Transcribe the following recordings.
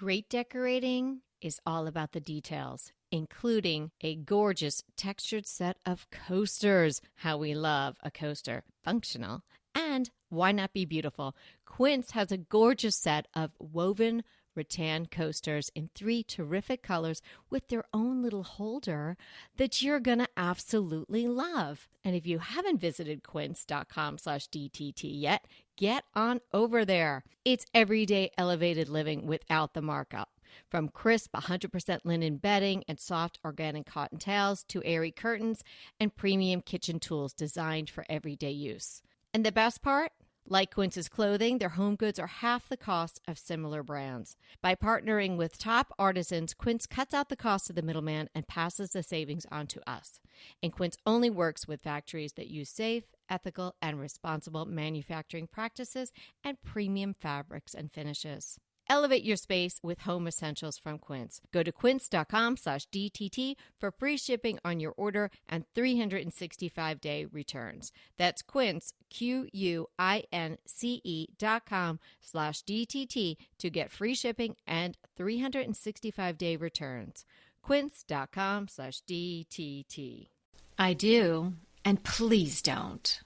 Great decorating is all about the details, including a gorgeous textured set of coasters. How we love a coaster. Functional. And why not be beautiful? Quince has a gorgeous set of woven rattan coasters in 3 terrific colors with their own little holder that you're going to absolutely love. And if you haven't visited quince.com/DTT yet, get on over there. It's everyday elevated living without the markup. From crisp 100% linen bedding and soft organic cotton towels to airy curtains and premium kitchen tools designed for everyday use. And the best part? Like Quince's clothing, their home goods are half the cost of similar brands. By partnering with top artisans, Quince cuts out the cost of the middleman and passes the savings on to us. And Quince only works with factories that use safe, ethical, and responsible manufacturing practices and premium fabrics and finishes. Elevate your space with home essentials from Quince. Go to quince.com/DTT for free shipping on your order and 365-day returns. That's Quince, QUINCE.com/DTT to get free shipping and 365-day returns. Quince.com/DTT. I do, and please don't.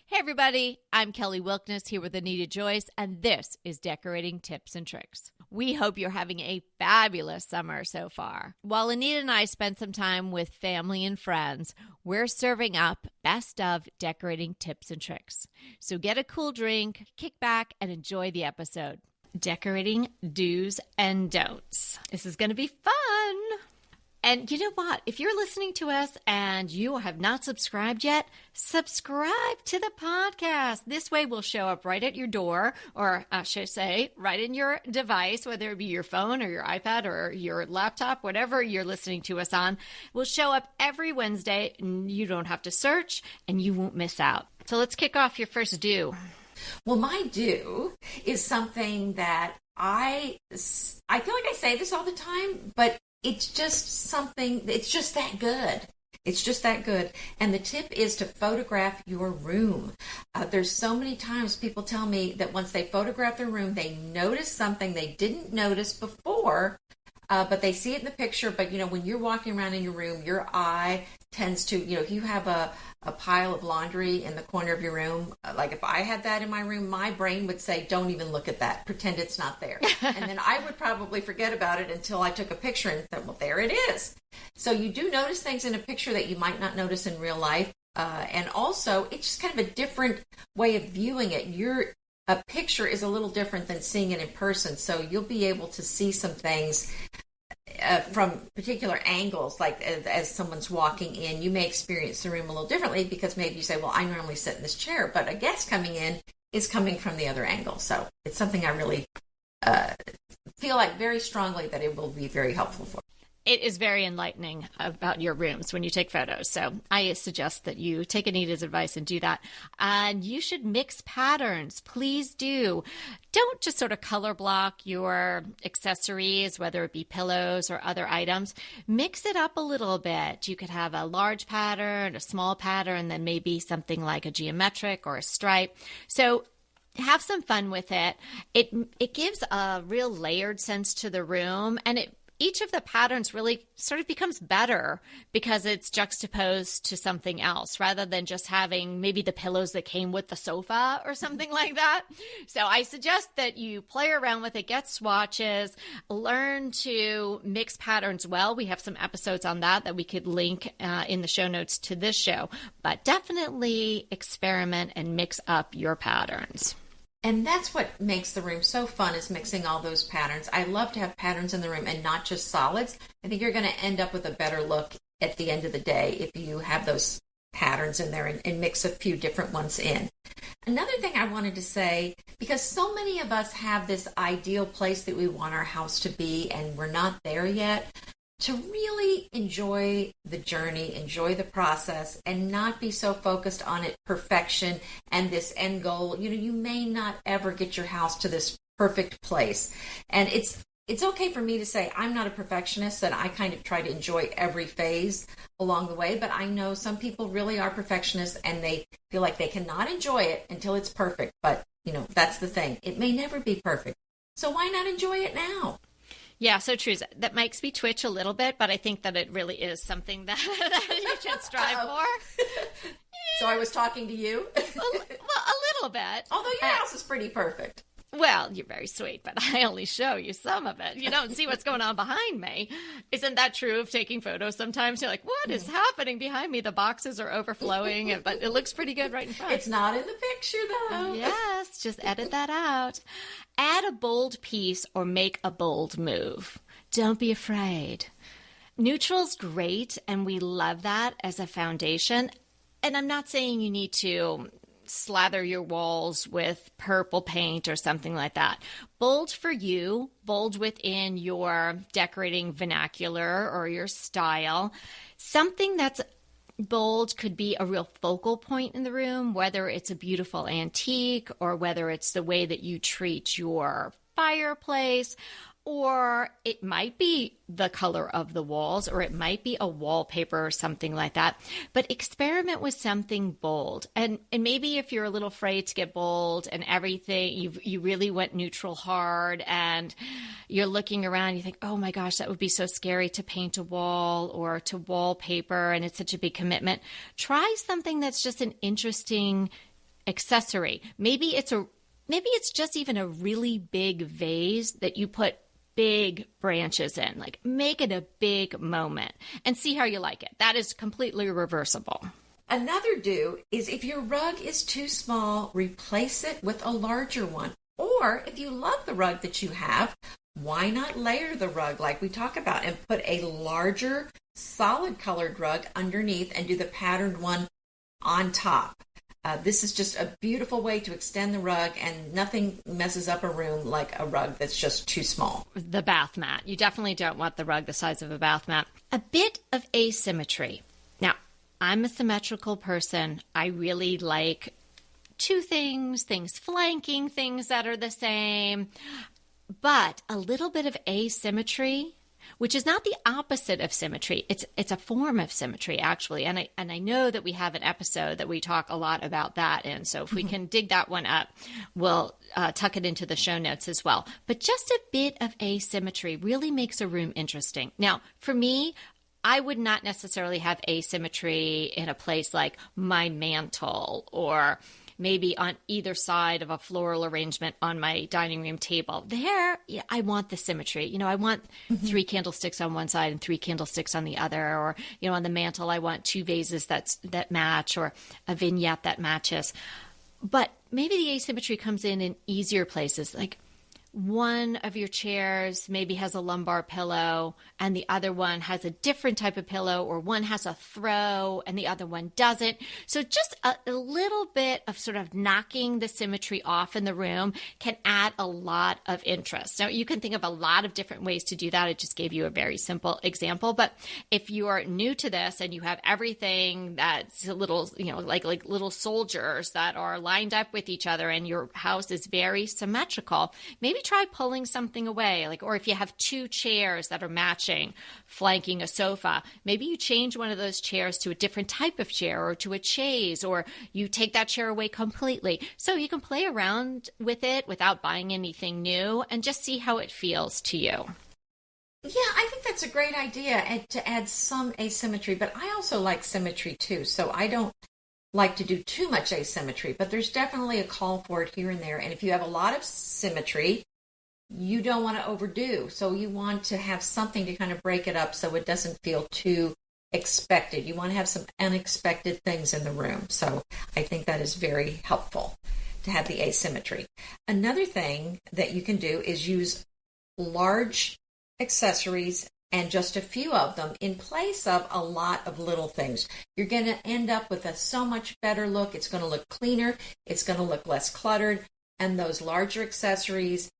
Hey everybody, I'm Kelly Wilkness here with Anita Joyce, and this is Decorating Tips and Tricks. We hope you're having a fabulous summer so far. While Anita and I spend some time with family and friends, we're serving up best of decorating tips and tricks. So get a cool drink, kick back, and enjoy the episode. Decorating do's and don'ts. This is going to be fun. And you know what? If you're listening to us and you have not subscribed yet, subscribe to the podcast. This way we'll show up right at your door, or I should say, right in your device, whether it be your phone or your iPad or your laptop, whatever you're listening to us on. We'll show up every Wednesday. And you don't have to search and you won't miss out. So let's kick off your first do. Well, my do is something that I feel like I say this all the time, but it's just something, it's just that good. It's just that good. And the tip is to photograph your room. There's so many times people tell me that once they photograph their room, they notice something they didn't notice before, but they see it in the picture. But, you know, when you're walking around in your room, your eye tends to, you know, if you have a pile of laundry in the corner of your room, like if I had that in my room, my brain would say, don't even look at that. Pretend it's not there. And then I would probably forget about it until I took a picture and thought, well, there it is. So you do notice things in a picture that you might not notice in real life. And also, it's just kind of a different way of viewing it. A picture is a little different than seeing it in person. So you'll be able to see some things from particular angles, like as someone's walking in. You may experience the room a little differently because maybe you say, well, I normally sit in this chair, but a guest coming in is coming from the other angle. So it's something I really feel like very strongly that it will be very helpful for. It is very enlightening about your rooms when you take photos. So I suggest that you take Anita's advice and do that. And you should mix patterns. Please do. Don't just sort of color block your accessories, whether it be pillows or other items. Mix it up a little bit. You could have a large pattern, a small pattern, and then maybe something like a geometric or a stripe. So have some fun with it. It gives a real layered sense to the room, and each of the patterns really sort of becomes better because it's juxtaposed to something else rather than just having maybe the pillows that came with the sofa or something like that. So I suggest that you play around with it, get swatches, learn to mix patterns well. We have some episodes on that we could link in the show notes to this show, but definitely experiment and mix up your patterns. And that's what makes the room so fun, is mixing all those patterns. I love to have patterns in the room and not just solids. I think you're going to end up with a better look at the end of the day if you have those patterns in there and mix a few different ones in. Another thing I wanted to say, because so many of us have this ideal place that we want our house to be and we're not there yet, to really enjoy the journey, enjoy the process, and not be so focused on it perfection and this end goal. You know, you may not ever get your house to this perfect place. And it's it's okay for me to say I'm not a perfectionist, and I kind of try to enjoy every phase along the way. But I know some people really are perfectionists, and they feel like they cannot enjoy it until it's perfect. But, that's the thing. It may never be perfect. So why not enjoy it now? Yeah, so true. That makes me twitch a little bit, but I think that it really is something that you should strive for. So I was talking to you? Well, a little bit. Although your house is pretty perfect. Well, you're very sweet, but I only show you some of it. You don't see what's going on behind me. Isn't that true of taking photos? Sometimes you're like, what is happening behind me? The boxes are overflowing, but it looks pretty good right in front. It's not in the picture, though. Yes, just edit that out. Add a bold piece or make a bold move. Don't be afraid. Neutral's great, and we love that as a foundation. And I'm not saying you need to slather your walls with purple paint or something like that. Bold for you, bold within your decorating vernacular or your style. Something that's bold could be a real focal point in the room, whether it's a beautiful antique or whether it's the way that you treat your fireplace. Or it might be the color of the walls, or it might be a wallpaper or something like that. But experiment with something bold. And maybe if you're a little afraid to get bold and everything, you really went neutral hard and you're looking around, you think, oh my gosh, that would be so scary to paint a wall or to wallpaper, and it's such a big commitment. Try something that's just an interesting accessory. Maybe it's just even a really big vase that you put big branches in, like make it a big moment and see how you like it. That is completely reversible. Another do is if your rug is too small, replace it with a larger one. Or if you love the rug that you have, why not layer the rug like we talk about and put a larger solid colored rug underneath and do the patterned one on top. This is just a beautiful way to extend the rug, and nothing messes up a room like a rug that's just too small. The bath mat. You definitely don't want the rug the size of a bath mat. A bit of asymmetry. Now, I'm a symmetrical person. I really like two things flanking, things that are the same. But a little bit of asymmetry, which is not the opposite of symmetry. It's a form of symmetry, actually. And I know that we have an episode that we talk a lot about that in. So if we can dig that one up, we'll tuck it into the show notes as well. But just a bit of asymmetry really makes a room interesting. Now, for me, I would not necessarily have asymmetry in a place like my mantle or maybe on either side of a floral arrangement on my dining room table. There, I want the symmetry. I want 3 candlesticks on one side and 3 candlesticks on the other. Or, on the mantle, I want 2 vases that match, or a vignette that matches. But maybe the asymmetry comes in easier places, like one of your chairs maybe has a lumbar pillow and the other one has a different type of pillow, or one has a throw and the other one doesn't. So just a little bit of sort of knocking the symmetry off in the room can add a lot of interest. Now, you can think of a lot of different ways to do that. I just gave you a very simple example. But if you are new to this and you have everything that's a little, like little soldiers that are lined up with each other and your house is very symmetrical, maybe try pulling something away, or if you have 2 chairs that are matching, flanking a sofa, maybe you change one of those chairs to a different type of chair or to a chaise, or you take that chair away completely. So you can play around with it without buying anything new and just see how it feels to you. Yeah, I think that's a great idea, to add some asymmetry, but I also like symmetry too. So I don't like to do too much asymmetry, but there's definitely a call for it here and there. And if you have a lot of symmetry, you don't want to overdo. So you want to have something to kind of break it up so it doesn't feel too expected. You want to have some unexpected things in the room. So I think that is very helpful to have the asymmetry. Another thing that you can do is use large accessories and just a few of them in place of a lot of little things. You're going to end up with a so much better look. It's going to look cleaner. It's going to look less cluttered. And those larger accessories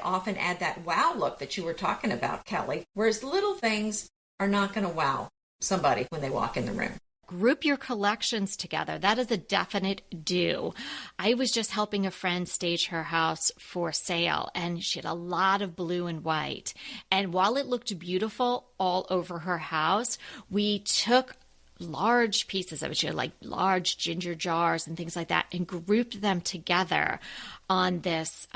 often add that wow look that you were talking about, Kelly, whereas little things are not going to wow somebody when they walk in the room. Group your collections together. That is a definite do. I was just helping a friend stage her house for sale, and she had a lot of blue and white. And while it looked beautiful all over her house, we took large pieces of it. She had like large ginger jars and things like that, and grouped them together on this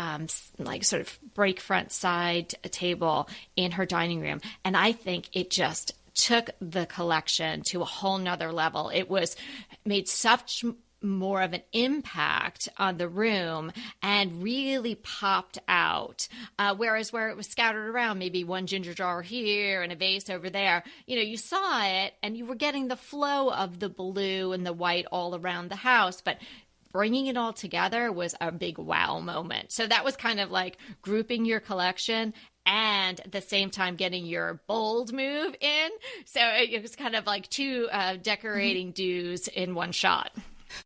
like sort of break front side table in her dining room. And I think it just took the collection to a whole nother level. It was made such more of an impact on the room and really popped out. Whereas where it was scattered around, maybe one ginger jar here and a vase over there, you saw it and you were getting the flow of the blue and the white all around the house. But bringing it all together was a big wow moment. So that was kind of like grouping your collection and at the same time getting your bold move in. So it was kind of like two decorating do's in one shot.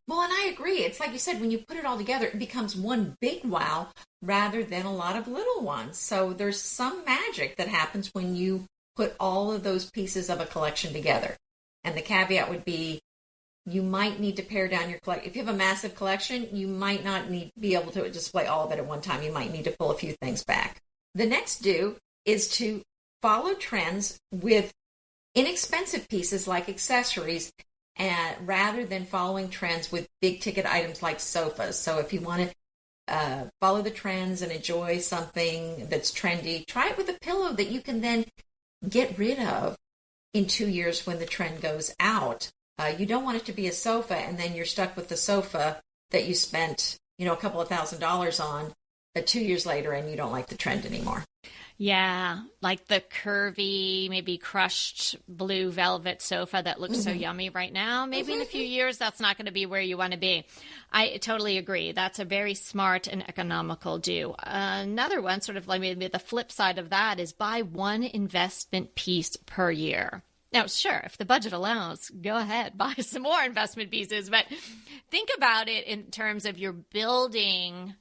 Well, and I agree. It's like you said, when you put it all together, it becomes one big wow rather than a lot of little ones. So there's some magic that happens when you put all of those pieces of a collection together. And the caveat would be, you might need to pare down your collection. If you have a massive collection, you might not be able to display all of it at one time. You might need to pull a few things back. The next do is to follow trends with inexpensive pieces like accessories, and rather than following trends with big ticket items like sofas. So if you want to follow the trends and enjoy something that's trendy, try it with a pillow that you can then get rid of in 2 years when the trend goes out. You don't want it to be a sofa and then you're stuck with the sofa that you spent, a couple of $1,000s on 2 years later and you don't like the trend anymore. Yeah, like the curvy, maybe crushed blue velvet sofa that looks so yummy right now. Maybe in a few years, that's not going to be where you want to be. I totally agree. That's a very smart and economical do. Another one, sort of like maybe the flip side of that, is buy one investment piece per year. Now, sure, if the budget allows, go ahead, buy some more investment pieces. But think about it in terms of you're building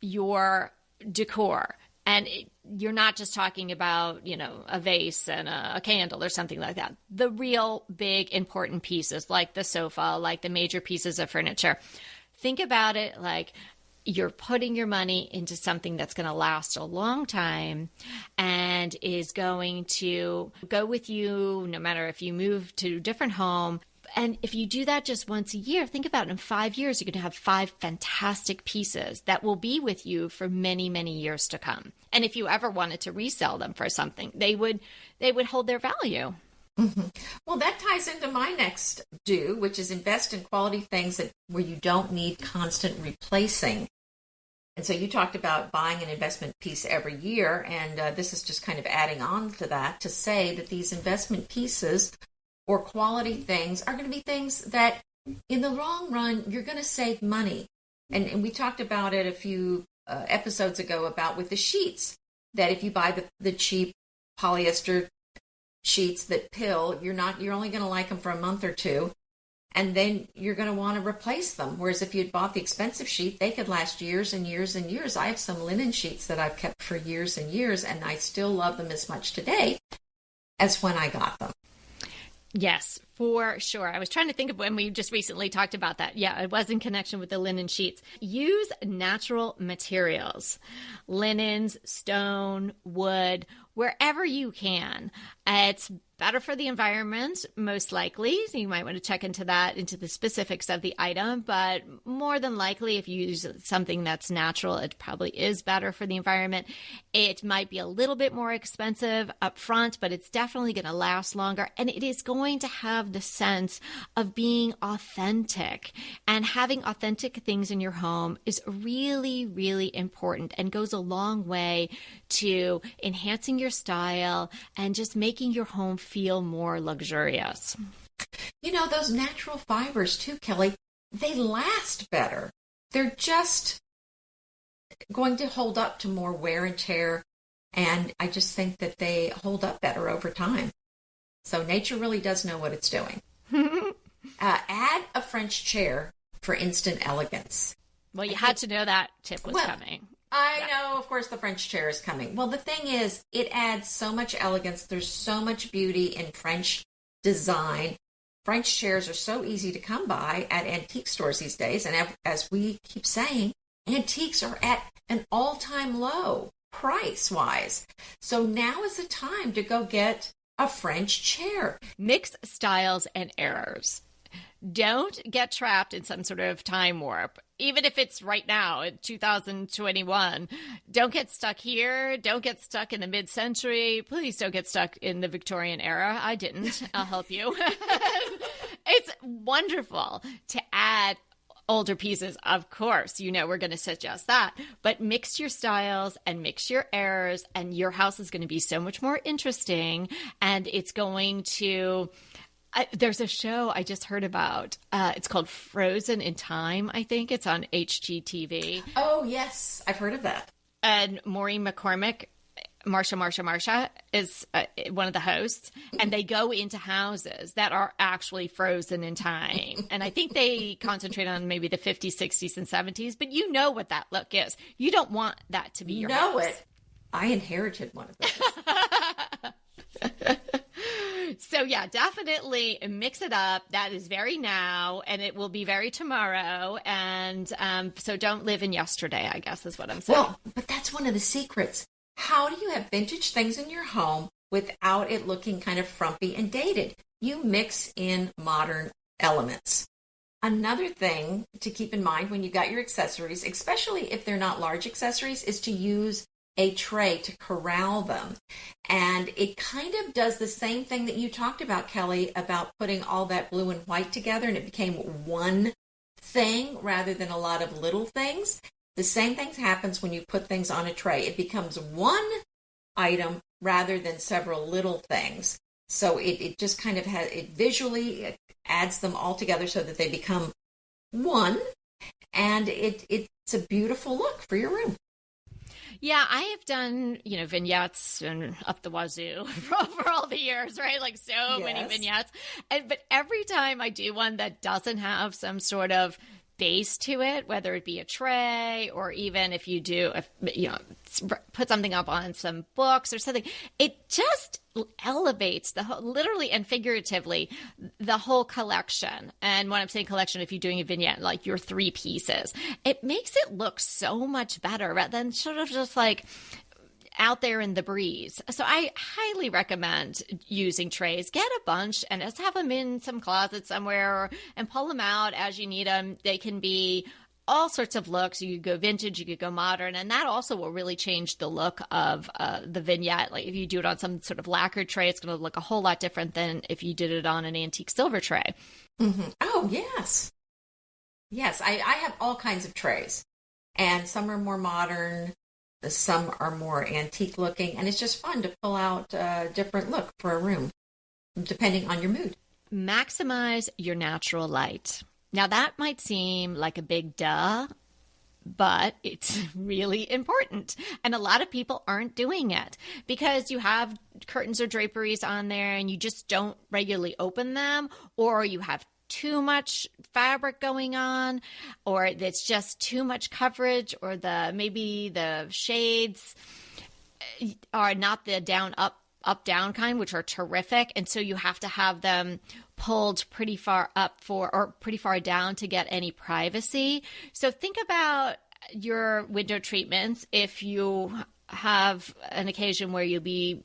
your decor. And you're not just talking about, a vase and a candle or something like that. The real big important pieces like the sofa, like the major pieces of furniture. Think about it like you're putting your money into something that's going to last a long time and is going to go with you no matter if you move to a different home. And if you do that just once a year, think about it, in 5 years, you're going to have 5 fantastic pieces that will be with you for many, many years to come. And if you ever wanted to resell them for something, they would hold their value. Mm-hmm. Well, that ties into my next do, which is invest in quality things where you don't need constant replacing. And so you talked about buying an investment piece every year, and this is just kind of adding on to that to say that these investment pieces or quality things are going to be things that in the long run, you're going to save money. And we talked about it a few episodes ago about with the sheets, that if you buy the cheap polyester sheets that pill, you're only going to like them for a month or two, and then you're going to want to replace them. Whereas if you'd bought the expensive sheet, they could last years and years and years. I have some linen sheets that I've kept for years and years, and I still love them as much today as when I got them. Yes, for sure. I was trying to think of when we just recently talked about that. Yeah, it was in connection with the linen sheets. Use natural materials, linens, stone, wood, wherever you can. It's better for the environment, most likely. So you might want to check into the specifics of the item. But more than likely, if you use something that's natural, it probably is better for the environment. It might be a little bit more expensive up front, but it's definitely going to last longer. And it is going to have the sense of being authentic. And having authentic things in your home is really, really important and goes a long way to enhancing your style and just making your home feel more luxurious. Those natural fibers too, Kelly, they last better. They're just going to hold up to more wear and tear. And I just think that they hold up better over time. So nature really does know what it's doing. Add a French chair for instant elegance. Well, you had to know that tip was coming. I know, of course, the French chair is coming. Well, the thing is, it adds so much elegance. There's so much beauty in French design. French chairs are so easy to come by at antique stores these days. And as we keep saying, antiques are at an all-time low price-wise. So now is the time to go get a French chair. Mix styles and errors. Don't get trapped in some sort of time warp. Even if it's right now, in 2021, don't get stuck here. Don't get stuck in the mid-century. Please don't get stuck in the Victorian era. I didn't. I'll help you. It's wonderful to add older pieces. Of course, we're going to suggest that. But mix your styles and mix your errors, and your house is going to be so much more interesting. And it's going to... there's a show I just heard about. It's called Frozen in Time, I think. It's on HGTV. Oh, yes. I've heard of that. And Maureen McCormick, Marsha is one of the hosts. And they go into houses that are actually frozen in time. And I think they concentrate on maybe the 50s, 60s, and 70s. But you know what that look is. You don't want that to be your house. It. I inherited one of those. So yeah, definitely mix it up. That is very now, and it will be very tomorrow. And so don't live in yesterday, I guess is what I'm saying. Well, but that's one of the secrets. How do you have vintage things in your home without it looking kind of frumpy and dated? You mix in modern elements. Another thing to keep in mind when you got your accessories, especially if they're not large accessories, is to use a tray to corral them. And it kind of does the same thing that you talked about, Kelly, about putting all that blue and white together and it became one thing rather than a lot of little things. The same thing happens when you put things on a tray. It becomes one item rather than several little things. So it just kind of it adds them all together so that they become one. And it's a beautiful look for your room. Yeah, I have done, vignettes and up the wazoo for all the years, right? Like many vignettes. But every time I do one that doesn't have some sort of base to it, whether it be a tray or even if you do, put something up on some books or something, it just elevates literally and figuratively, the whole collection. And when I'm saying collection, if you're doing a vignette, like your 3 pieces, it makes it look so much better rather than sort of just like out there in the breeze. So I highly recommend using trays. Get a bunch and just have them in some closet somewhere and pull them out as you need them. They can be all sorts of looks. You could go vintage, you could go modern, and that also will really change the look of the vignette. Like if you do it on some sort of lacquered tray, it's going to look a whole lot different than if you did it on an antique silver tray. Mm-hmm. Oh, yes. Yes, I have all kinds of trays, and some are more modern, some are more antique looking, and it's just fun to pull out a different look for a room, depending on your mood. Maximize your natural light. Now, that might seem like a big duh, but it's really important. And a lot of people aren't doing it because you have curtains or draperies on there and you just don't regularly open them, or you have too much fabric going on, or it's just too much coverage, or maybe the shades are not the up down kind, which are terrific. And so you have to have them pulled pretty far up or pretty far down to get any privacy. So think about your window treatments. If you have an occasion where you'll be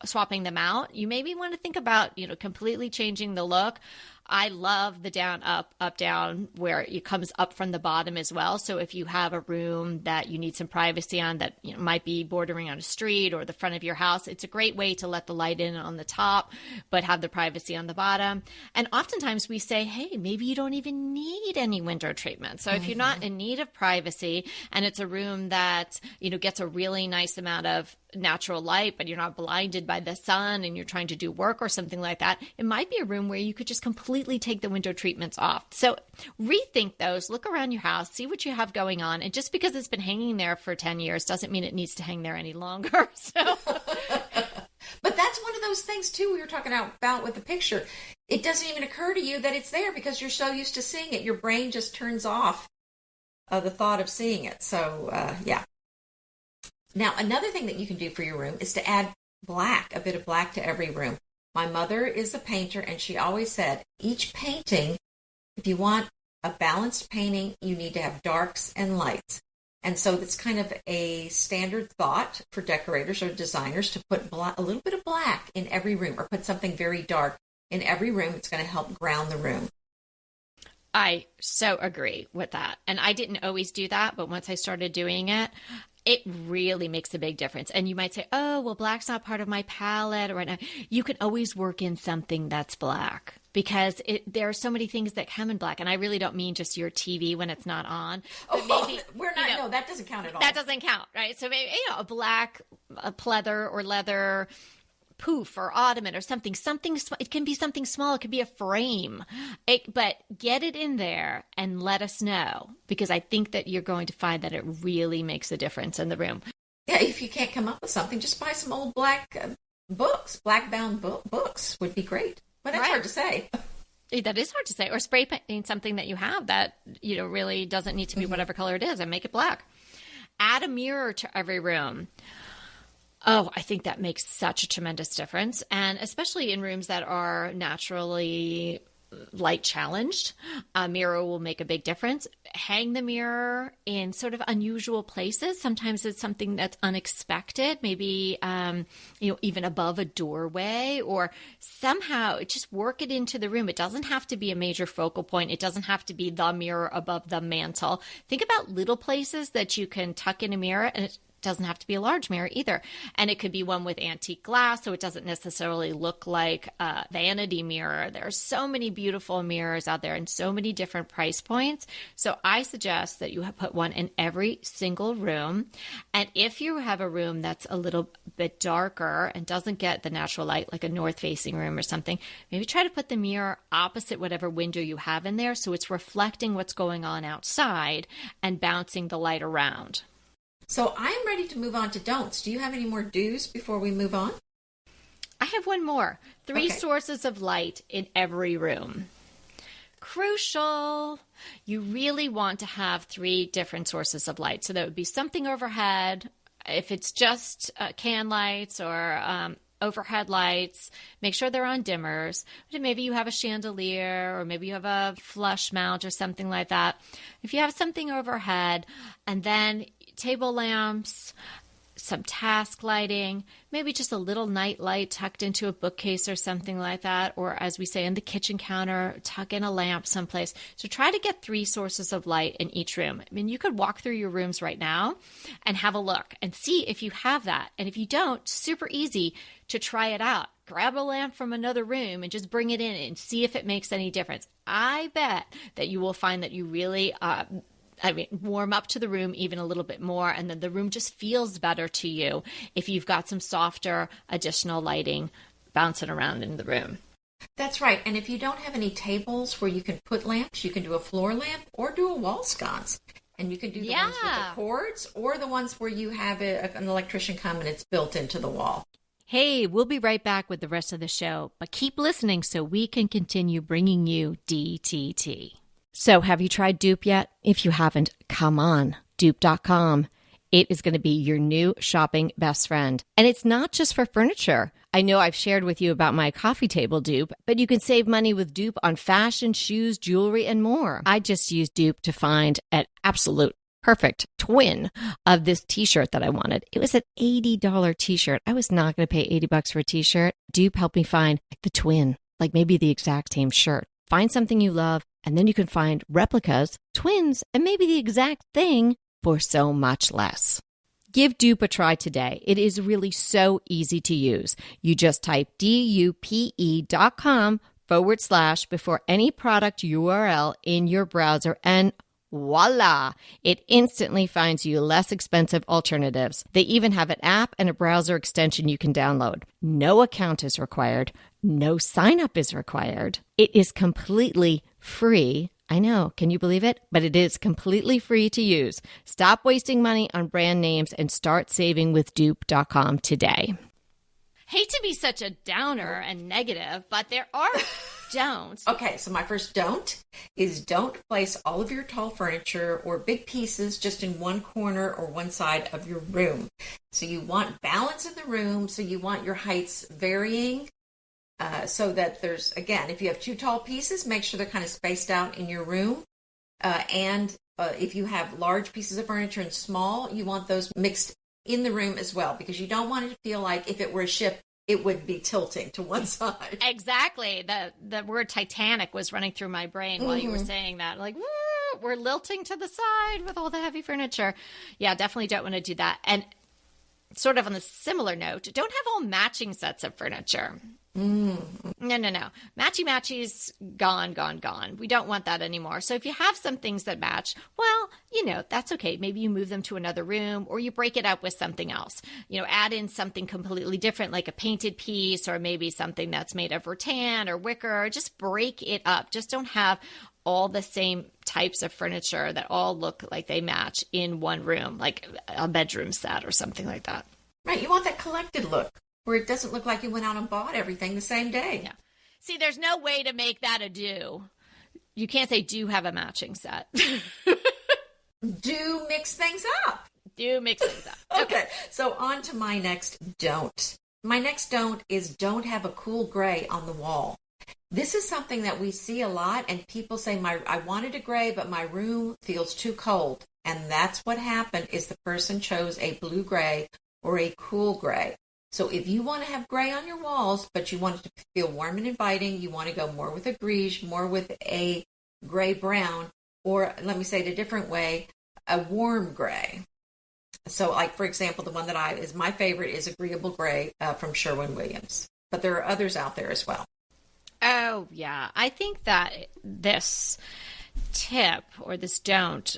swapping them out, you maybe want to think about, completely changing the look. I love the down, up, down, where it comes up from the bottom as well. So if you have a room that you need some privacy on that might be bordering on a street or the front of your house, it's a great way to let the light in on the top, but have the privacy on the bottom. And oftentimes we say, hey, maybe you don't even need any window treatment. So if you're not in need of privacy and it's a room that, gets a really nice amount of natural light, but you're not blinded by the sun and you're trying to do work or something like that, it might be a room where you could just completely take the window treatments off. So rethink those, look around your house, see what you have going on. And just because it's been hanging there for 10 years doesn't mean it needs to hang there any longer. So, but that's one of those things too we were talking about with the picture. It doesn't even occur to you that it's there because you're so used to seeing it. Your brain just turns off the thought of seeing it. So, yeah. Now, another thing that you can do for your room is to add black, a bit of black to every room. My mother is a painter, and she always said, each painting, if you want a balanced painting, you need to have darks and lights. And so it's kind of a standard thought for decorators or designers to put a little bit of black in every room, or put something very dark in every room. It's going to help ground the room. I so agree with that. And I didn't always do that, but once I started doing it, it really makes a big difference. And you might say, oh, well, black's not part of my palette right now. You can always work in something that's black, because there are so many things that come in black. And I really don't mean just your TV when it's not on. But maybe, no, that doesn't count at all. That doesn't count, right? So maybe, a black pleather or leather poof or ottoman or something. It can be something small. It could be a frame. But get it in there and let us know, because I think that you're going to find that it really makes a difference in the room. Yeah, if you can't come up with something, just buy some old black books. Black-bound books would be great. But that's hard to say. That is hard to say. Or spray painting something that you have that, really doesn't need to be whatever color it is, and make it black. Add a mirror to every room. Oh, I think that makes such a tremendous difference. And especially in rooms that are naturally light challenged, a mirror will make a big difference. Hang the mirror in sort of unusual places. Sometimes it's something that's unexpected, maybe, even above a doorway, or somehow just work it into the room. It doesn't have to be a major focal point. It doesn't have to be the mirror above the mantle. Think about little places that you can tuck in a mirror, and it doesn't have to be a large mirror either. And it could be one with antique glass, so it doesn't necessarily look like a vanity mirror. There are so many beautiful mirrors out there and so many different price points. So I suggest that you put one in every single room. And if you have a room that's a little bit darker and doesn't get the natural light, like a north-facing room or something, maybe try to put the mirror opposite whatever window you have in there, so it's reflecting what's going on outside and bouncing the light around. So I'm ready to move on to don'ts. Do you have any more do's before we move on? I have one more. 3 sources of light in every room. Crucial. You really want to have 3 different sources of light. So that would be something overhead. If it's just can lights or overhead lights, make sure they're on dimmers. Maybe you have a chandelier, or maybe you have a flush mount or something like that. If you have something overhead, and then table lamps, some task lighting, maybe just a little night light tucked into a bookcase or something like that, or as we say in the kitchen counter, tuck in a lamp someplace. So try to get 3 sources of light in each room. I mean, you could walk through your rooms right now and have a look and see if you have that. And if you don't, super easy to try it out. Grab a lamp from another room and just bring it in and see if it makes any difference. I bet that you will find that you really warm up to the room even a little bit more, and then the room just feels better to you if you've got some softer additional lighting bouncing around in the room. That's right. And if you don't have any tables where you can put lamps, you can do a floor lamp or do a wall sconce. And you can do the ones with the cords, or the ones where you have an electrician come and it's built into the wall. Hey, we'll be right back with the rest of the show, but keep listening so we can continue bringing you DTT. So have you tried Dupe yet? If you haven't, come on, dupe.com. It is going to be your new shopping best friend. And it's not just for furniture. I know I've shared with you about my coffee table dupe, but you can save money with Dupe on fashion, shoes, jewelry, and more. I just used Dupe to find an absolute perfect twin of this t-shirt that I wanted. It was an $80 t-shirt. I was not going to pay $80 for a t-shirt. Dupe helped me find the twin, like maybe the exact same shirt. Find something you love, and then you can find replicas, twins, and maybe the exact thing for so much less. Give Dupe a try today. It is really so easy to use. You just type dupe.com / before any product URL in your browser, and voila! It instantly finds you less expensive alternatives. They even have an app and a browser extension you can download. No account is required. No sign up is required. It is completely free. I know, can you believe it? But it is completely free to use. Stop wasting money on brand names and start saving with dupe.com today. Hate to be such a downer and negative, but there are don'ts. Okay, so my first don't is don't place all of your tall furniture or big pieces just in one corner or one side of your room. So you want balance in the room, so you want your heights varying so that there's, again, if you have two tall pieces, make sure they're kind of spaced out in your room. And if you have large pieces of furniture and small, you want those mixed in the room as well, because you don't want it to feel like if it were a ship, it would be tilting to one side. Exactly. The word Titanic was running through my brain while you were saying that. Like, woo, we're lilting to the side with all the heavy furniture. Yeah, definitely don't want to do that. And sort of on the similar note, don't have all matching sets of furniture. No. Matchy-matchy's gone. We don't want that anymore. So if you have some things that match, well, that's okay. Maybe you move them to another room or you break it up with something else. Add in something completely different, like a painted piece or maybe something that's made of rattan or wicker. Just break it up. Just don't have all the same types of furniture that all look like they match in one room, like a bedroom set or something like that. Right. You want that collected look, where it doesn't look like you went out and bought everything the same day. Yeah. See, there's no way to make that a do. You can't say do have a matching set. Do mix things up. Do mix things up. Okay. So on to my next don't. My next don't is don't have a cool gray on the wall. This is something that we see a lot, and people say, I wanted a gray, but my room feels too cold. And that's what happened, is the person chose a blue gray or a cool gray. So if you want to have gray on your walls, but you want it to feel warm and inviting, you want to go more with a greige, more with a gray brown, or let me say it a different way, a warm gray. So like, for example, the one that is my favorite is Agreeable Gray from Sherwin-Williams. But there are others out there as well. Oh, yeah. I think that this tip or this don't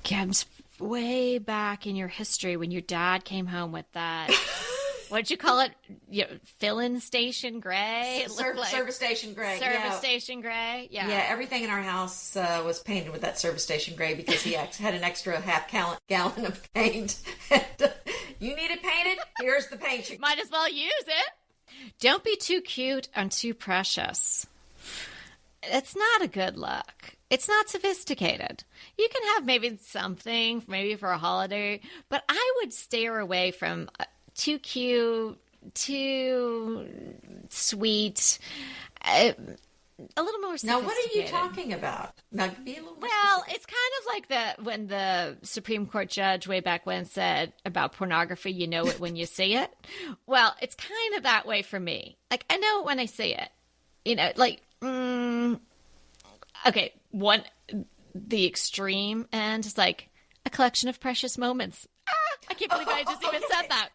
comes way back in your history when your dad came home with that. What'd you call it? Fill-in station gray? Service station gray. Service station gray? Yeah. Yeah, everything in our house was painted with that service station gray because he had an extra half gallon of paint. You need it painted? Here's the paint. Might as well use it. Don't be too cute and too precious. It's not a good look. It's not sophisticated. You can have maybe something, maybe for a holiday, but I would steer away from too cute, too sweet, a little more sophisticated. Now, what are you talking about? Now, be a little more specific. It's kind of like when the Supreme Court judge way back when said about pornography, you know it when you see it. Well, it's kind of that way for me. Like, I know it when I see it. Okay, the extreme end is like a collection of precious moments. I can't believe I just even said that.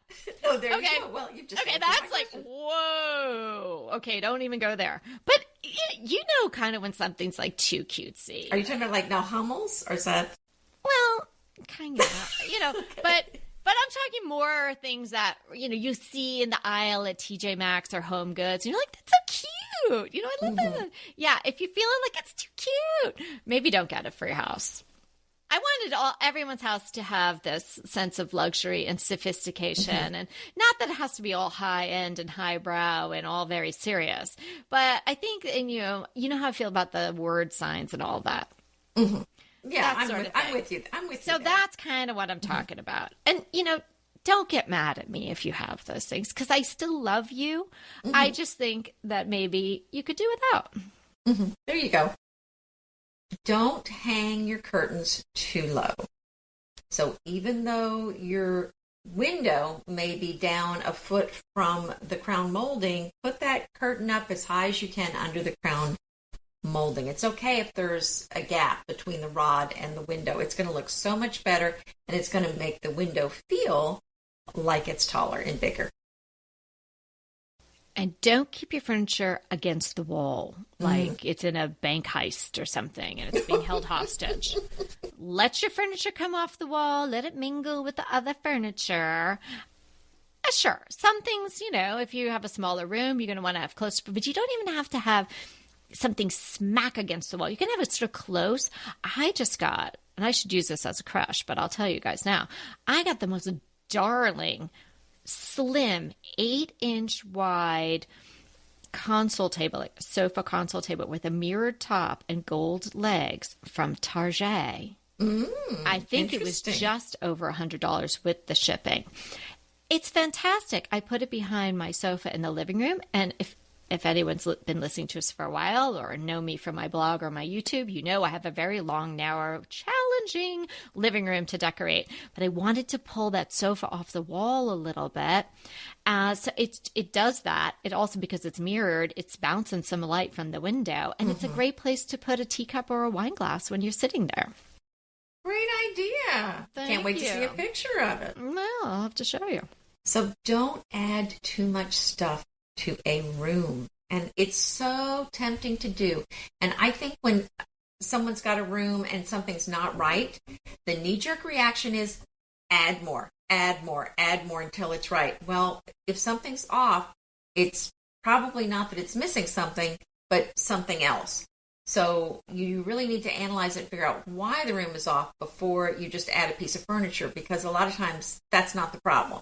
Oh, there you go. Well, you just that's like, whoa. Okay, don't even go there. But kind of when something's like too cutesy. Are you talking about like now Hummels, or is that? Well, kind of, okay. But I'm talking more things that, you see in the aisle at TJ Maxx or Home Goods. And you're like, that's so cute. I love that. Yeah, if you're feeling like it's too cute, maybe don't get it for your house. I wanted everyone's house to have this sense of luxury and sophistication, and not that it has to be all high end and highbrow and all very serious. But I think, and you know how I feel about the word signs and all that. Mm-hmm. Yeah, I'm with you. So that's kind of what I'm talking about. And don't get mad at me if you have those things, because I still love you. Mm-hmm. I just think that maybe you could do without. Mm-hmm. There you go. Don't hang your curtains too low. So even though your window may be down a foot from the crown molding, put that curtain up as high as you can under the crown molding. It's okay if there's a gap between the rod and the window. It's going to look so much better, and it's going to make the window feel like it's taller and bigger. And don't keep your furniture against the wall like it's in a bank heist or something and it's being held hostage. Let your furniture come off the wall. Let it mingle with the other furniture. Sure, some things, if you have a smaller room, you're going to want to have close, but you don't even have to have something smack against the wall. You can have it sort of close. I just got, and I should use this as a crush, but I'll tell you guys now, I got the most darling slim 8-inch wide console table, like a sofa console table with a mirrored top and gold legs from Target. I think it was just over $100 with the shipping. It's fantastic. I put it behind my sofa in the living room, and if if anyone's been listening to us for a while or know me from my blog or my YouTube, you know I have a very long, narrow, challenging living room to decorate. But I wanted to pull that sofa off the wall a little bit. So it does that. It also, because it's mirrored, it's bouncing some light from the window. And it's a great place to put a teacup or a wine glass when you're sitting there. Great idea. Can't wait to see a picture of it. Well, I'll have to show you. So don't add too much stuff to a room. And it's so tempting to do. And I think when someone's got a room and something's not right, the knee-jerk reaction is add more until it's right. Well, if something's off, it's probably not that it's missing something, but something else. So you really need to analyze it and figure out why the room is off before you just add a piece of furniture, because a lot of times that's not the problem.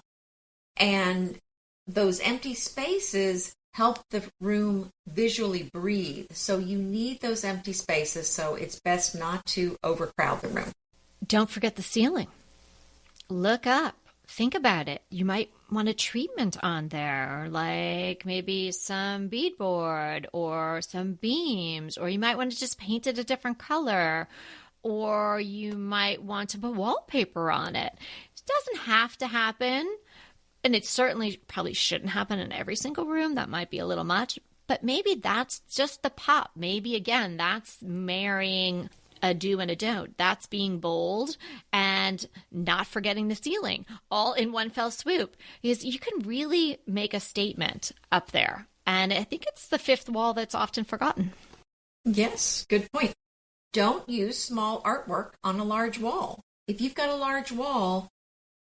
And those empty spaces help the room visually breathe. So you need those empty spaces, so it's best not to overcrowd the room. Don't forget the ceiling. Look up. Think about it. You might want a treatment on there, like maybe some beadboard or some beams, or you might want to just paint it a different color, or you might want to put wallpaper on it. It doesn't have to happen, and it certainly probably shouldn't happen in every single room. That might be a little much, but maybe that's just the pop. Maybe, again, that's marrying a do and a don't. That's being bold and not forgetting the ceiling all in one fell swoop, because you can really make a statement up there. And I think it's the fifth wall that's often forgotten. Yes, good point. Don't use small artwork on a large wall. If you've got a large wall,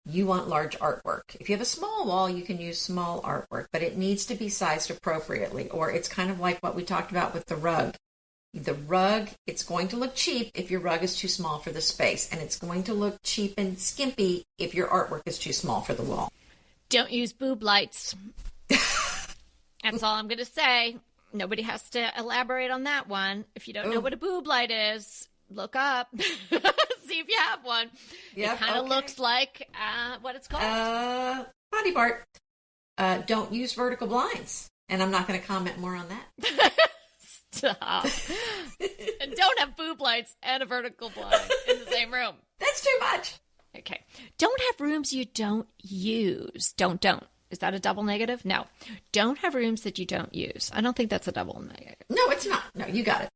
you want large artwork. If you have a small wall, you can use small artwork, but it needs to be sized appropriately, or it's kind of like what we talked about with the rug. The rug, it's going to look cheap if your rug is too small for the space, and it's going to look cheap and skimpy if your artwork is too small for the wall. Don't use boob lights. That's all I'm going to say. Nobody has to elaborate on that one. If you don't know what a boob light is, look up. See if you have one. Yep, it kind of looks like what it's called. Body part. Don't use vertical blinds. And I'm not going to comment more on that. Stop. And don't have boob lights and a vertical blind in the same room. That's too much. Okay. Don't have rooms you don't use. Don't. Is that a double negative? No. Don't have rooms that you don't use. I don't think that's a double negative. No, it's not. No, you got it.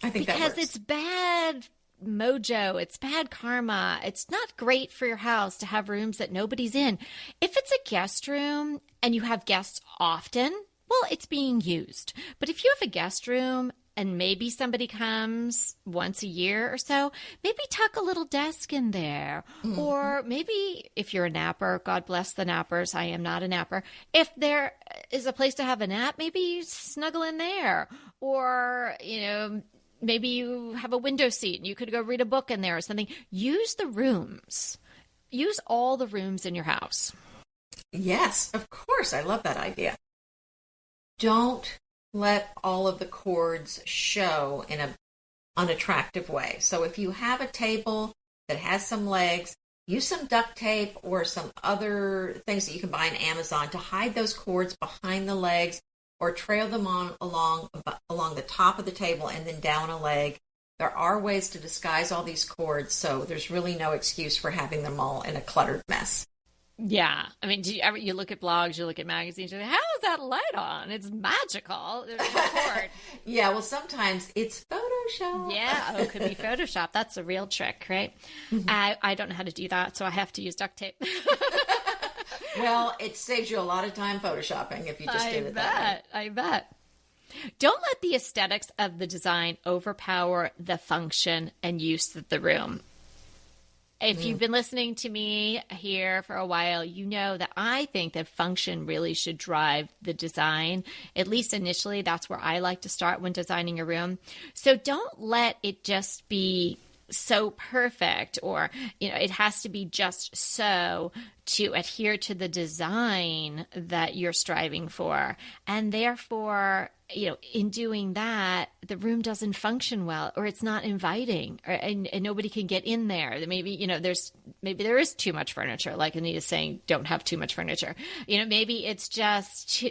I think that works. Because it's bad mojo. It's bad karma. It's not great for your house to have rooms that nobody's in. If it's a guest room and you have guests often, well, it's being used. But if you have a guest room and maybe somebody comes once a year or so, maybe tuck a little desk in there. Mm-hmm. Or maybe if you're a napper, God bless the nappers, I am not a napper. If there is a place to have a nap, maybe you snuggle in there. Or, maybe you have a window seat and you could go read a book in there or something. Use the rooms. Use all the rooms in your house. Yes, of course. I love that idea. Don't let all of the cords show in an unattractive way. So if you have a table that has some legs, use some duct tape or some other things that you can buy on Amazon to hide those cords behind the legs, or trail them along the top of the table and then down a leg. There are ways to disguise all these cords, so there's really no excuse for having them all in a cluttered mess. Yeah. I mean, you look at blogs, you look at magazines, you say, how is that light on? It's magical. There's no cord. Yeah, well, sometimes it's Photoshop. Yeah, it could be Photoshop. That's a real trick, right? Mm-hmm. I don't know how to do that, so I have to use duct tape. Well, it saves you a lot of time photoshopping if you just did it that way. I bet. Don't let the aesthetics of the design overpower the function and use of the room. If you've been listening to me here for a while, you know that I think that function really should drive the design. At least initially, that's where I like to start when designing a room. So don't let it just be so perfect, or, it has to be just so to adhere to the design that you're striving for. And therefore, in doing that, the room doesn't function well, or it's not inviting, and nobody can get in there. Maybe, maybe there is too much furniture, like Anita's saying, don't have too much furniture. Maybe it's just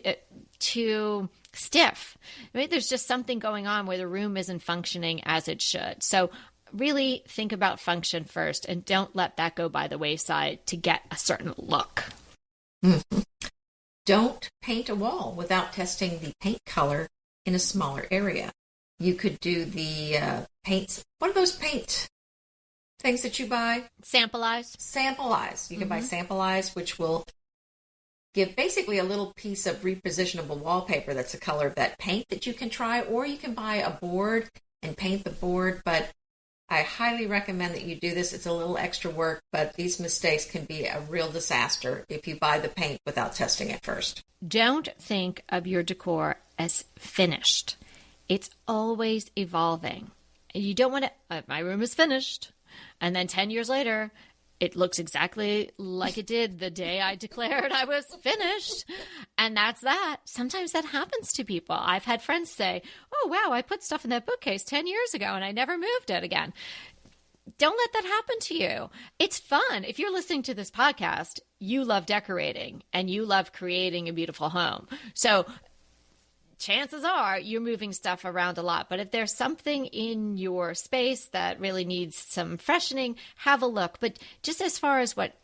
too stiff. Maybe there's just something going on where the room isn't functioning as it should. So really think about function first, and don't let that go by the wayside to get a certain look. Mm-hmm. Don't paint a wall without testing the paint color in a smaller area. You could do the paints. What are those paint things that you buy? Sample eyes. Sample eyes. You can buy sample eyes, which will give basically a little piece of repositionable wallpaper that's the color of that paint that you can try, or you can buy a board and paint the board. But I highly recommend that you do this. It's a little extra work, but these mistakes can be a real disaster if you buy the paint without testing it first. Don't think of your decor as finished. It's always evolving. You don't want to, my room is finished, and then 10 years later, it looks exactly like it did the day I declared I was finished. And that's that. Sometimes that happens to people. I've had friends say, oh, wow, I put stuff in that bookcase 10 years ago and I never moved it again. Don't let that happen to you. It's fun. If you're listening to this podcast, you love decorating and you love creating a beautiful home. So chances are you're moving stuff around a lot. But if there's something in your space that really needs some freshening, have a look. But just as far as what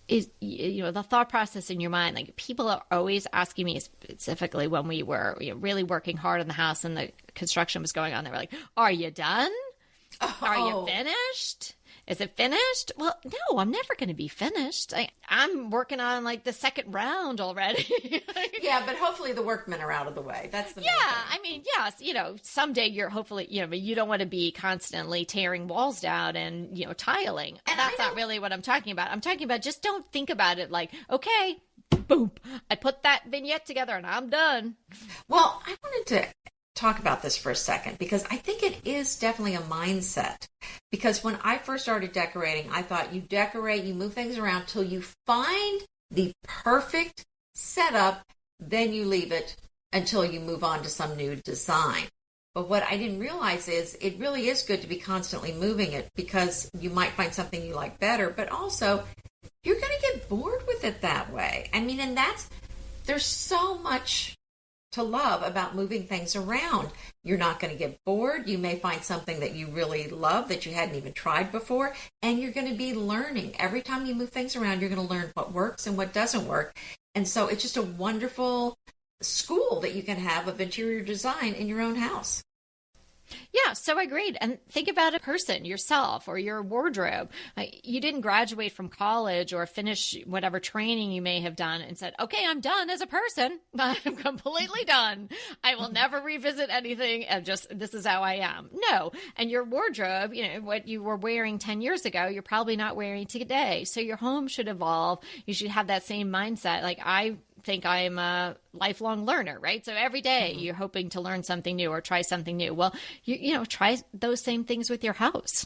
is, the thought process in your mind, like people are always asking me, specifically when we were really working hard on the house and the construction was going on, they were like, are you done? Oh. Are you finished? Is it finished? Well, no, I'm never going to be finished. I'm working on like the second round already. Yeah, but hopefully the workmen are out of the way. That's the main thing. I mean, yes, someday you're hopefully, but you don't want to be constantly tearing walls down and, tiling. And that's not really what I'm talking about. I'm talking about just don't think about it like, okay, boom, I put that vignette together and I'm done. Well, I wanted to talk about this for a second because I think it is definitely a mindset. Because when I first started decorating, I thought you decorate, you move things around till you find the perfect setup, then you leave it until you move on to some new design. But what I didn't realize is it really is good to be constantly moving it because you might find something you like better, but also you're going to get bored with it that way. I mean, and there's so much to love about moving things around. You're not going to get bored. You may find something that you really love that you hadn't even tried before, and you're going to be learning. Every time you move things around, you're going to learn what works and what doesn't work. And so it's just a wonderful school that you can have of interior design in your own house. Yeah, so agreed. And think about a person, yourself, or your wardrobe. You didn't graduate from college or finish whatever training you may have done and said, okay, I'm done as a person. I'm completely done. I will never revisit anything. This is how I am. No. And your wardrobe, what you were wearing 10 years ago, you're probably not wearing today. So your home should evolve. You should have that same mindset. Like I think I'm a lifelong learner, right? So every day you're hoping to learn something new or try something new. Well, try those same things with your house.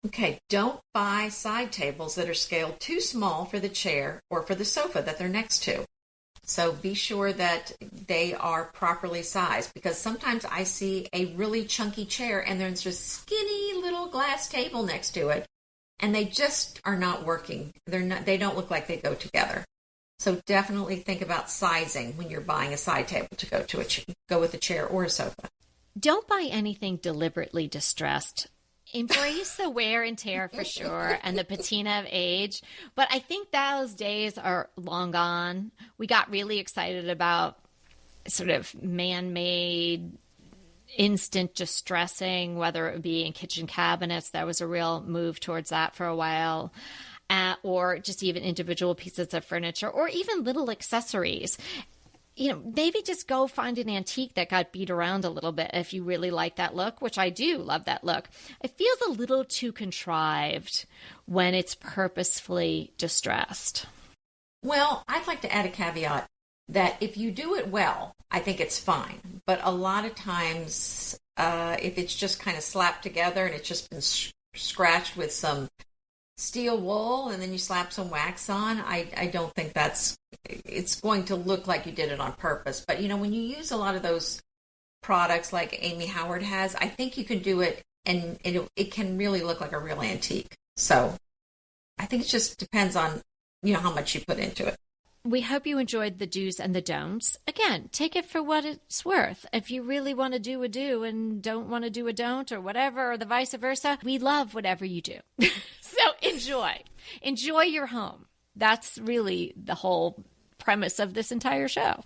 Okay, don't buy side tables that are scaled too small for the chair or for the sofa that they're next to. So be sure that they are properly sized, because sometimes I see a really chunky chair and there's just skinny little glass table next to it, and they just are not working. They don't look like they go together. So definitely think about sizing when you're buying a side table to go with a chair or a sofa. Don't buy anything deliberately distressed. Embrace the wear and tear for sure and the patina of age. But I think those days are long gone. We got really excited about sort of man-made instant distressing, whether it be in kitchen cabinets. There was a real move towards that for a while. Or just even individual pieces of furniture, or even little accessories. Maybe just go find an antique that got beat around a little bit if you really like that look, which I do love that look. It feels a little too contrived when it's purposefully distressed. Well, I'd like to add a caveat that if you do it well, I think it's fine. But a lot of times, if it's just kind of slapped together and it's just been scratched with some steel wool and then you slap some wax on, I don't think it's going to look like you did it on purpose. But when you use a lot of those products like Amy Howard has, I think you can do it and it can really look like a real antique. So I think it just depends on, how much you put into it. We hope you enjoyed the do's and the don'ts. Again, take it for what it's worth. If you really want to do a do and don't want to do a don't or whatever, or the vice versa, we love whatever you do. So enjoy. Enjoy your home. That's really the whole premise of this entire show.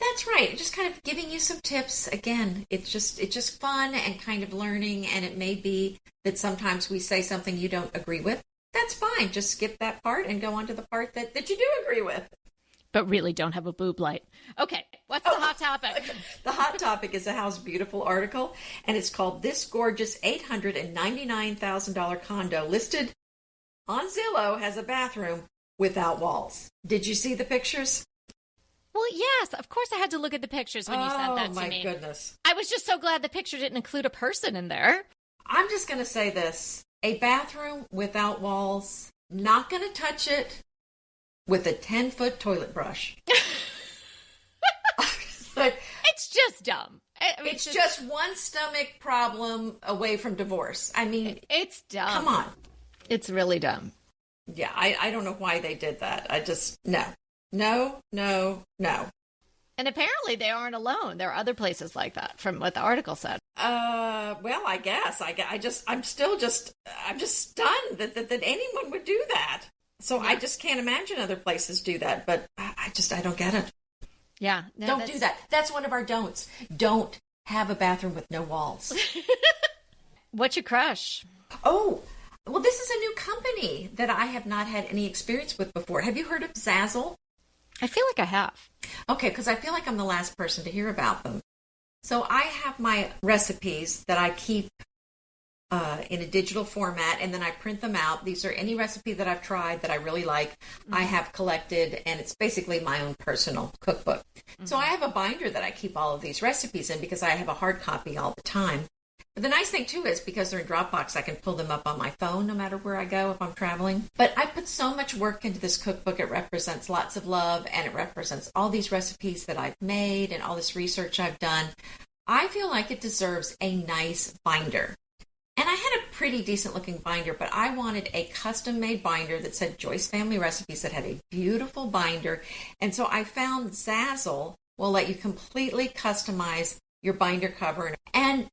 That's right. Just kind of giving you some tips. Again, it's just fun and kind of learning. And it may be that sometimes we say something you don't agree with. That's fine. Just skip that part and go on to the part that you do agree with. But really don't have a boob light. Okay, what's the hot topic? The hot topic is a House Beautiful article, and it's called This Gorgeous $899,000 Condo Listed on Zillow Has a Bathroom Without Walls. Did you see the pictures? Well, yes, of course I had to look at the pictures when you sent that to me. Oh, my goodness. I was just so glad the picture didn't include a person in there. I'm just going to say this. A bathroom without walls, not going to touch it with a 10-foot toilet brush. It's just dumb. It's just one stomach problem away from divorce. I mean, it's dumb. Come on. It's really dumb. Yeah, I don't know why they did that. I just, no. And apparently they aren't alone. There are other places like that, from what the article said. Well, I guess. I'm just stunned that anyone would do that. So yeah. I just can't imagine other places do that. But I don't get it. Yeah. No, don't do that. That's one of our don'ts. Don't have a bathroom with no walls. What's your crush? Oh, well, this is a new company that I have not had any experience with before. Have you heard of Zazzle? I feel like I have. Okay, because I feel like I'm the last person to hear about them. So I have my recipes that I keep in a digital format, and then I print them out. These are any recipe that I've tried that I really like. Mm-hmm. I have collected, and it's basically my own personal cookbook. Mm-hmm. So I have a binder that I keep all of these recipes in because I have a hard copy all the time. But the nice thing, too, is because they're in Dropbox, I can pull them up on my phone no matter where I go if I'm traveling. But I put so much work into this cookbook. It represents lots of love, and it represents all these recipes that I've made and all this research I've done. I feel like it deserves a nice binder. And I had a pretty decent-looking binder, but I wanted a custom-made binder that said Joyce Family Recipes that had a beautiful binder. And so I found Zazzle will let you completely customize your binder cover. And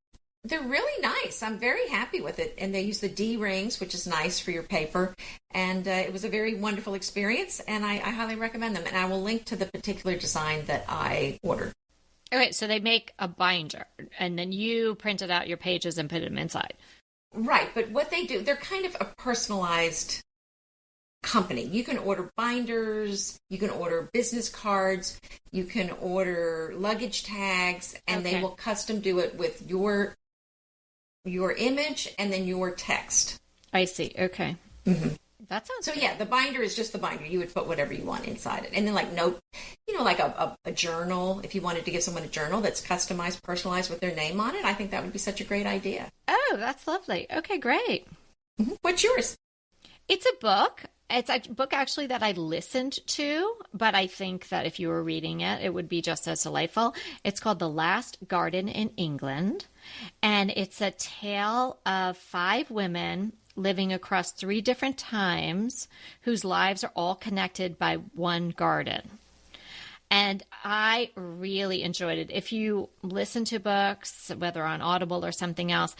they're really nice. I'm very happy with it. And they use the D rings, which is nice for your paper. And it was a very wonderful experience, and I highly recommend them. And I will link to the particular design that I ordered. Okay, so they make a binder, and then you printed out your pages and put them inside. Right, but what they do, they're kind of a personalized company. You can order binders, you can order business cards, you can order luggage tags, and they will custom do it with your image and then your text. I see. Okay. Mm-hmm. That sounds so good. Yeah, the binder is just the binder. You would put whatever you want inside it. And then like a journal, if you wanted to give someone a journal that's customized, personalized with their name on it, I think that would be such a great idea. Oh, that's lovely. Okay, great. Mm-hmm. What's yours? It's a book. It's a book actually that I listened to, but I think that if you were reading it, it would be just as delightful. It's called The Last Garden in England, and it's a tale of 5 women living across 3 different times whose lives are all connected by one garden. And I really enjoyed it. If you listen to books, whether on Audible or something else,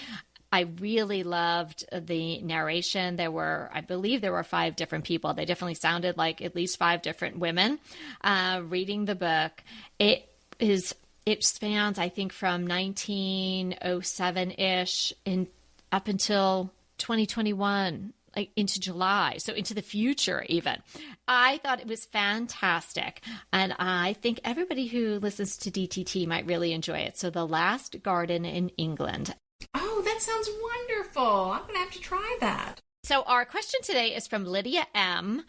I really loved the narration. I believe there were 5 different people. They definitely sounded like at least 5 different women reading the book. It spans, I think, from 1907-ish up until 2021, like into July, so into the future even. I thought it was fantastic, and I think everybody who listens to DTT might really enjoy it. So The Last Garden in England. Oh, that sounds wonderful. I'm going to have to try that. So our question today is from Lydia M.,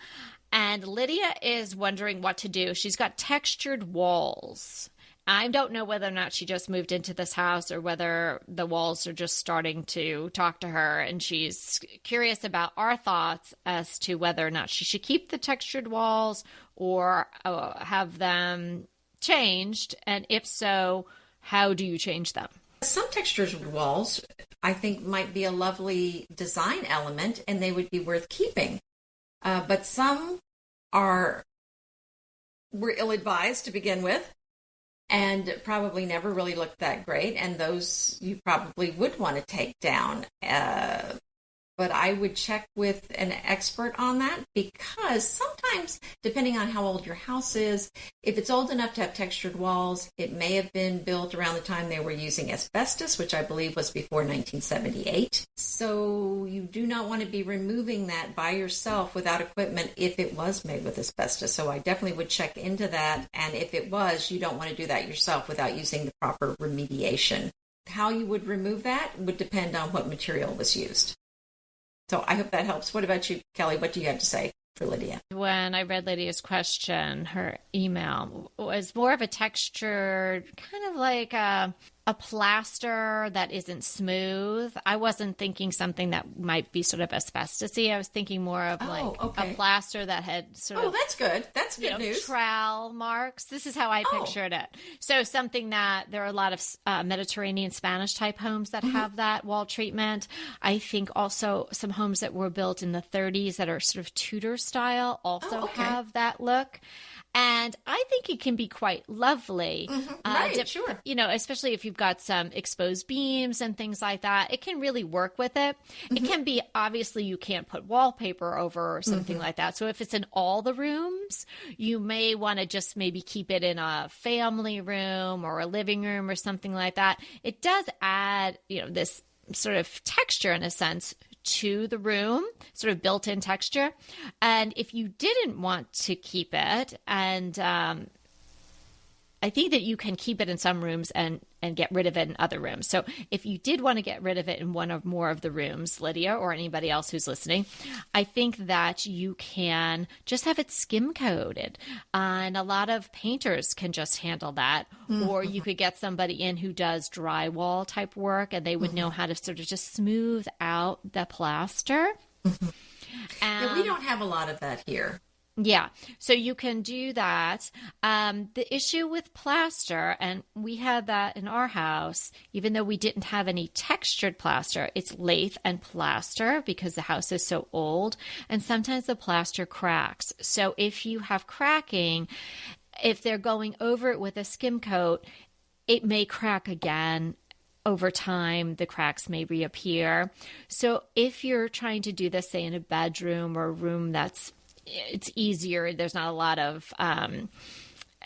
and Lydia is wondering what to do. She's got textured walls. I don't know whether or not she just moved into this house or whether the walls are just starting to talk to her, and she's curious about our thoughts as to whether or not she should keep the textured walls or have them changed, and if so, how do you change them? Some textures walls, I think, might be a lovely design element, and they would be worth keeping. But some were ill-advised to begin with, and probably never really looked that great, and those you probably would want to take down. But I would check with an expert on that, because sometimes, depending on how old your house is, if it's old enough to have textured walls, it may have been built around the time they were using asbestos, which I believe was before 1978. So you do not want to be removing that by yourself without equipment if it was made with asbestos. So I definitely would check into that. And if it was, you don't want to do that yourself without using the proper remediation. How you would remove that would depend on what material was used. So I hope that helps. What about you, Kelly? What do you have to say for Lydia? When I read Lydia's question, her email was more of a textured, kind of like a plaster that isn't smooth. I wasn't thinking something that might be sort of asbestos-y. I was thinking more of a plaster that had sort of... Oh, that's good. That's good news. Trowel marks. This is how I pictured it. So something that there are a lot of Mediterranean Spanish type homes that have that wall treatment. I think also some homes that were built in the 30s that are sort of Tudor style also have that look. And I think it can be quite lovely. Right, sure. You know, especially if you've got some exposed beams and things like that. It can really work with it. It can be, obviously, you can't put wallpaper over or something like that. So if it's in all the rooms, you may want to just maybe keep it in a family room or a living room or something like that. It does add, you know, this sort of texture in a sense to the room, sort of built-in texture. And if you didn't want to keep it, and I think that you can keep it in some rooms and get rid of it in other rooms. So if you did want to get rid of it in one or more of the rooms, Lydia, or anybody else who's listening, I think that you can just have it skim coated. And a lot of painters can just handle that. Or you could get somebody in who does drywall type work, and they would know how to sort of just smooth out the plaster. Yeah, we don't have a lot of that here. Yeah, so you can do that. The issue with plaster, and we had that in our house, even though we didn't have any textured plaster, it's lath and plaster because the house is so old, and sometimes the plaster cracks. So if you have cracking, if they're going over it with a skim coat, it may crack again. Over time, the cracks may reappear. So if you're trying to do this, say, in a bedroom or a room it's easier. There's not a lot of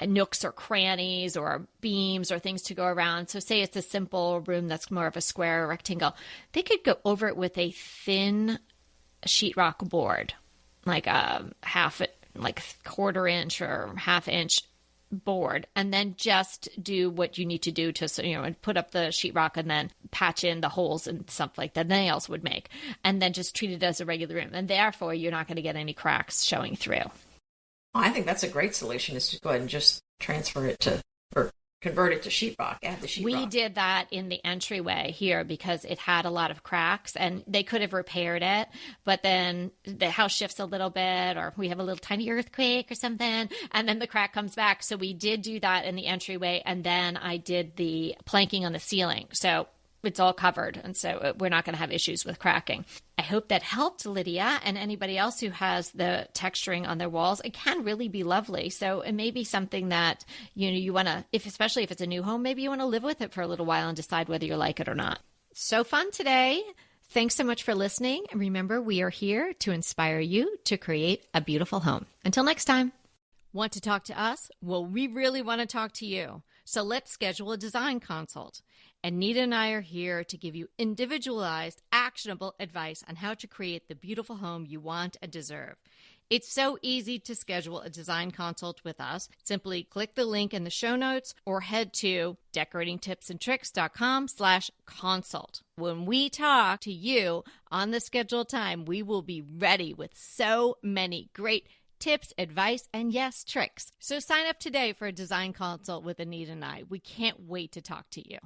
nooks or crannies or beams or things to go around. So say it's a simple room that's more of a square or rectangle. They could go over it with a thin sheetrock board, like like quarter inch or half inch board, and then just do what you need to do to, and put up the sheetrock and then patch in the holes and stuff like that nails would make, and then just treat it as a regular room. And therefore, you're not going to get any cracks showing through. Well, I think that's a great solution, is to go ahead and just transfer it to, or convert it to sheetrock, add the sheetrock. We did that in the entryway here because it had a lot of cracks, and they could have repaired it, but then the house shifts a little bit, or we have a little tiny earthquake or something, and then the crack comes back. So we did do that in the entryway, and then I did the planking on the ceiling. So it's all covered, and so we're not going to have issues with cracking. I hope that helped Lydia and anybody else who has the texturing on their walls. It can really be lovely. So it may be something that you want to, especially if it's a new home, maybe you want to live with it for a little while and decide whether you like it or not. So fun today. Thanks so much for listening. And remember, we are here to inspire you to create a beautiful home. Until next time. Want to talk to us? Well, we really want to talk to you. So let's schedule a design consult. Anita and I are here to give you individualized, actionable advice on how to create the beautiful home you want and deserve. It's so easy to schedule a design consult with us. Simply click the link in the show notes or head to decoratingtipsandtricks.com/consult. When we talk to you on the scheduled time, we will be ready with so many great tips, advice, and yes, tricks. So sign up today for a design consult with Anita and I. We can't wait to talk to you.